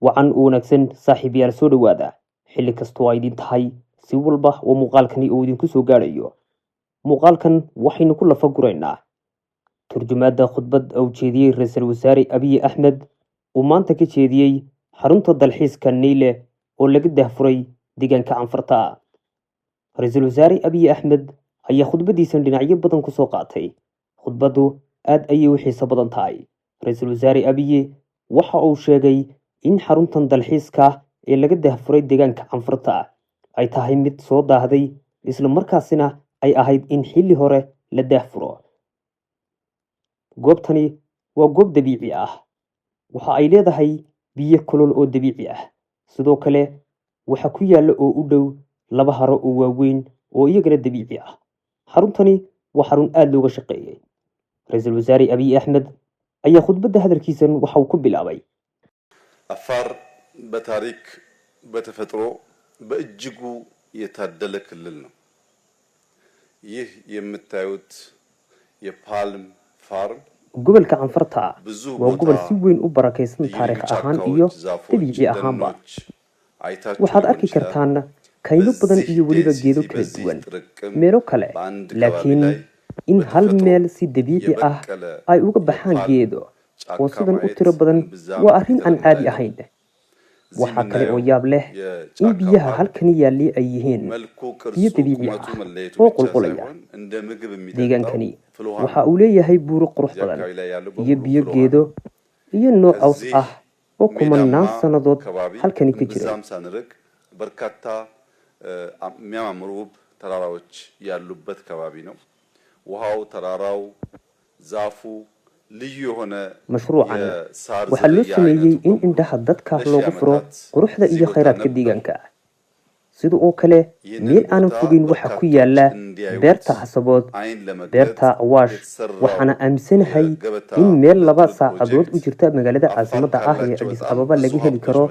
wacan u wanaagsan saaxiibayaal soo dhawaada xilli kastoo ay idin tahay si walba oo muuqaalkani uu idinku soo gaadhayo muuqaalkan waxaynu ku lafa guraynaa turjumaadda khudbad uu jeediyey ra-iisul wasaare abiy axmed uu maanta ka jeediyey xarunta dalxiiska niile oo laga dahfuray deegaanka canfarta ra-iisul wasaare abiy axmed ayaa khudbadiisan dhinacyo badan ku soo qaatay khudbaddu aad ayay u xiiso badan tahay ra-iisul wasaare abiy waxa uu sheegay in xaruntan dalxiiska ee laga dahfuray deegaanka canfarta ay tahay mid soo daahday isla markaasina ay ahayd in xilli hore la dahfuro goobtani waa goob dabiici ah waxa ay leedahay biyo kulul oo dabiici ah sidoo kale waxa ku yaalla oo u dhow laba haro oo waaweyn oo iyagana dabiici ah xaruntani waa xarun aad looga shaqeeyey ra-iisul wasaare abiy axmed ayaa khudbadda hadalkiisan waxa uu ku bilaabay አፋር በታሪክ በተፈጥሮ በእጅጉ የታደለ ክልል ነው። ይህ የምታዩት የፓልም ፋርም gobolka canfarta waa gobol si weyn u barakaysan taariikh ahaan iyo dabiici ahaanba waxaad arki kartaan kaymo badan iyo weliba geedo kala duwan meelo kale laakiin in hal meel si dabiici ah ay uga baxaan geedo oo sidan u tiro badan waa arrin aan caadi ahayn waxa kale oo yaab leh in biyaha halkan yaalli ay yihiin biyo dabiici ah oo qulqulaya deegaankani waxa uu leeyahay buuro qurux badan iyo biyo geedo iyo nooc caws ah oo kumanaan sannadood halkani ka jiray በርካታ የሚያማምሩ ተራራዎች ያሉበት ከባቢ ነው ውሃው ተራራው ዛፉ mashruucan waxaa loo sameeyey in indhaha dadka loogu furo quruxda iyo khayraadka deegaanka sida oo kale meel aanan fogeyn waxa ku yaala beerta xasabood beerta awaash waxaana aaminsanahay in meel 2 saacadood u jirta magaalada caasimadda ah ee Addis Ababa laga heli karo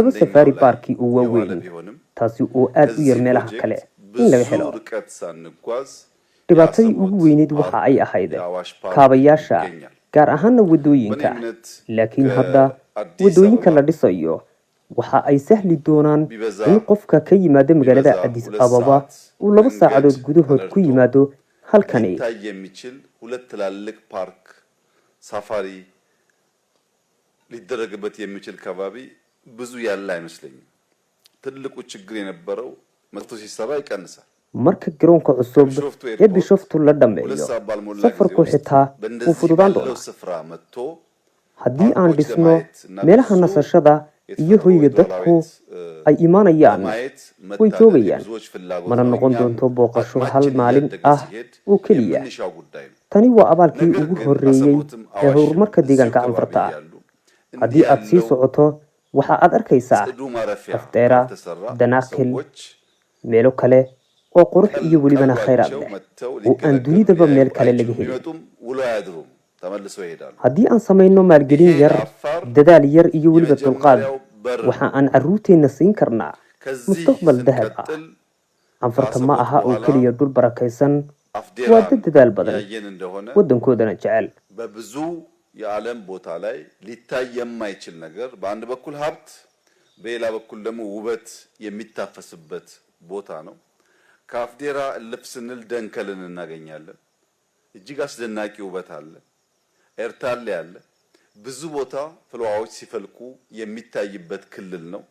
2 safari parki oo waaweyn taasi oo aad u yar meelaha kale in laga helo dhibaatadii ugu weyneyd waxa ay ahayd kaabayaasha gaar ahaan wadooyinka laakiin hadda wadooyinka la dhisayo waxa ay sahli doonaan in qofka ka yimaado magaalada Addis Ababa uu 2 saacadood gudahood ku yimaado halkani ትላልቅ ፓርክ ሳፋሪ ሊደረግበት የሚችል ከባቢ ብዙ ያለ አይመስለኝም ትልቁ ችግር የነበረው መጥቶ ሲሰራ ይቀንሳል marka garoonka cusub ee Bishoftu la dhameeyo safarku xitaa uu fududaan doono haddii aan dhisno meelaha nasashada iyo hoyga dadku ay imaanayaan way joogayaan mana noqon doonto booqasho hal maalin ah oo keliya tani waa abaalkii ugu horreeyey ee horumarka deegaanka canfarta haddii aad sii socoto waxa aad arkaysaa afteera danaaqil meelo kale oo qurux iyo welibana khayraad leh oo aan dunidaba meel kale laga helin haddii aan samayno maalgelin yar dadaal yar iyo weliba dulqaad waxa aan carruurteenna siin karnaa mustaqbal dahab ah canfarta ma aha oo keliya dhul barakaysan waa dad dadaal badan waddankoodana jecel በብዙ የዓለም ቦታ ላይ ሊታይ የማይችል ነገር በአንድ በኩል ሀብት በሌላ በኩል ደግሞ ውበት የሚታፈስበት ቦታ ነው ካፍዴራ እልፍ ስንል ደንከልን እናገኛለን እጅግ አስደናቂ ውበት አለ ኤርታሌ አለ ብዙ ቦታ ፍልዋዎች ሲፈልቁ የሚታይበት ክልል ነው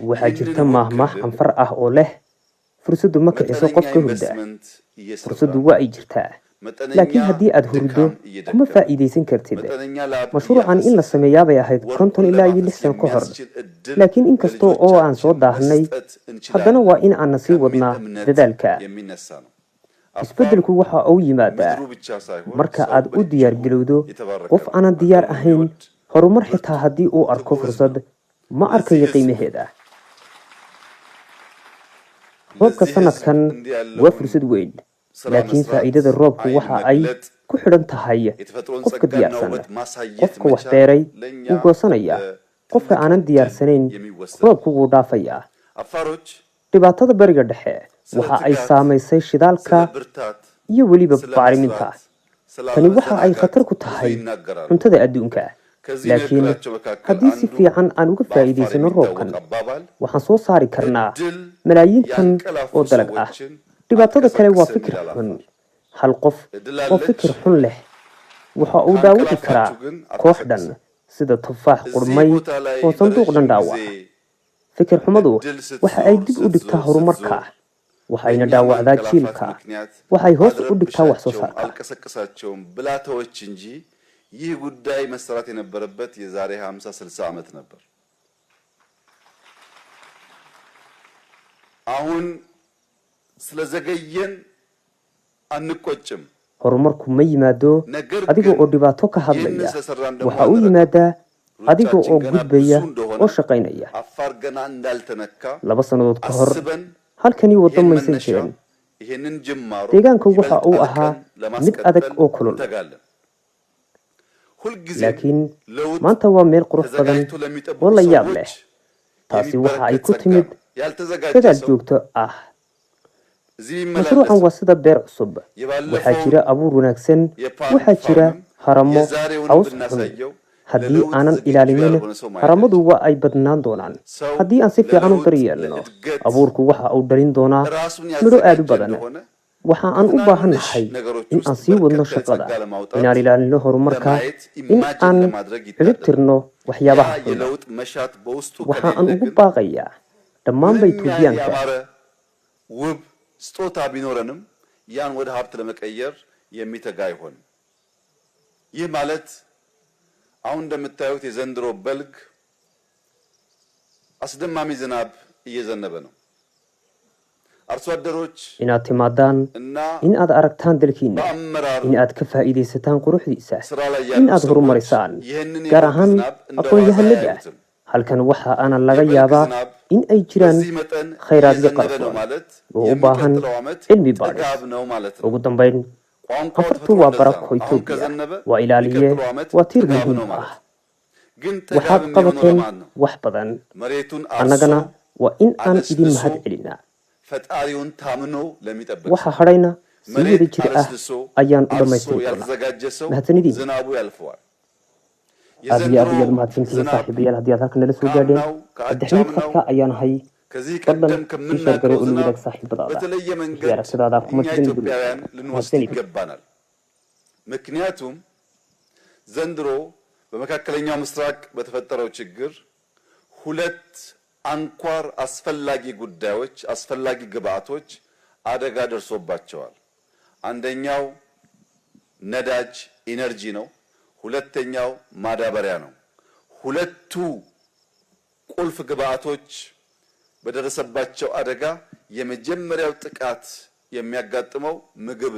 waxa jirta mahmah anfar ah oo leh fursadu ma kiciso qofka hurda fursadu waa ay jirtaa laakiin haddii aad hurdo kuma faa'iideysan kartid mashruucan in la sameeyaa bay ahayd 50 ilaa 60 ka hor laakiin inkastoo oo aan soo daahnay haddana waa in aan sii wadnaa dadaalka isbeddelku waxa uu yimaadaa marka aad u diyaar galowdo qof aan diyaar ahayn horumar xitaa haddii uu arko fursad ma arkayo qiimaheeda roobka sanadkan waa fursad weyn laakiin faa'iidada roobku waxa ay ku xidhan tahay qofka diyaarsan qofka wax beeray uu goosanaya qofka aanan diyaarsanayn roobku wuu dhaafayaa dhibaatada bariga dhexe waxa ay saamaysay shidaalka iyo weliba bacriminta tani waxa ay khatar ku tahay cuntada adduunka laakiin haddii si fiican aan uga faa'iidaysano roobkan waxaan soo saari karnaa malaayiin tan oo dalag ah. dhibaatada kale waa fikir xun. hal qof oo fikir xun leh waxa uu dhaawici karaa koox dhan sida tufaax qurmay oo sanduuq dhan dhaawaca. fikir xumadu waxa ay dib u dhigtaa horumarka, waxayna dhaawacdaa jiilka, waxay hoos u dhigtaa wax soo saarka. አልቀሰቀሳቸውም ብላተዎች እንጂ ይህ ጉዳይ መሰራት የነበረበት የዛሬ 50 60 ዓመት ነበር። አሁን ስለዘገየን አንቆጭም። horumarku ma yimaado adiga oo dhibaato ka hadlaya, waxa uu yimaadaa adiga oo gudbaya oo shaqaynaya. አፋር ገና እንዳልተነካ 2 sannadood ka hor halkani waddo maysan jirin. deegaanku waxa uu ahaa mid adag oo kulul, laakiin maanta waa meel qurux badan oo la yaab leh. taasi waxa ay ku timid dadaal joogto ah. mashruucan waa sida beer cusub. waxaa jira abuur wanaagsan, waxaa jira haramo, caws xun. haddii aanan ilaalinin haramadu waa ay badnaan doonaan. haddii aan si fiican u daryeelno abuurku waxa uu dhalin doonaa midho aad u badan. waxa aan u baahannahay in aan sii wadno shaqada, inaan ilaalino horumarka, in aan ciribtirno waxyaabaha xun. waxa aan ugu baaqayaa dhammaanba Itoobiyaanka ውብ ስጦታ ቢኖረንም ያን ወደ ሀብት ለመቀየር የሚተጋ ይሆን። ይህ ማለት አሁን እንደምታዩት የዘንድሮ በልግ አስደማሚ ዝናብ እየዘነበ ነው። አርሶ አደሮች inaad timaadaan, in aad aragtaan dalkiina, in aad ka faa'iidaysataan quruxdiisa, in aad horumarisaan, gaar ahaan aqoon-yahanada. halkan waxa aanan laga yaabaa in ay jiraan khayraadyo qarsoon oo u baahan cilmi baadhis. ugu dambayn, anfartu waa barako Itoobiya, waa ilaaliye, waa tiir muhiim ah. waxaad qabateen wax badan, annagana waa in aan idin mahad celinaa. waxa hadhayna si wada jir ah ayaan u dhammaystiri doonaa. mahadsanidin. aad iyo aad ayaad mahadsantihiin saaxiibayaal. haddii aad halkan nala soo gaadheen, saddexmiid khadka ayaan ahay. fadlan ii sheergaray oo la wadaag saaxiibadaada. aragtidaada kuma jirin ይገባናል። ምክንያቱም ዘንድሮ በመካከለኛው ምስራቅ በተፈጠረው ችግር ሁለት አንኳር አስፈላጊ ጉዳዮች፣ አስፈላጊ ግብአቶች አደጋ ደርሶባቸዋል። አንደኛው ነዳጅ ኢነርጂ ነው። ሁለተኛው ማዳበሪያ ነው። ሁለቱ ቁልፍ ግብአቶች በደረሰባቸው አደጋ የመጀመሪያው ጥቃት የሚያጋጥመው ምግብ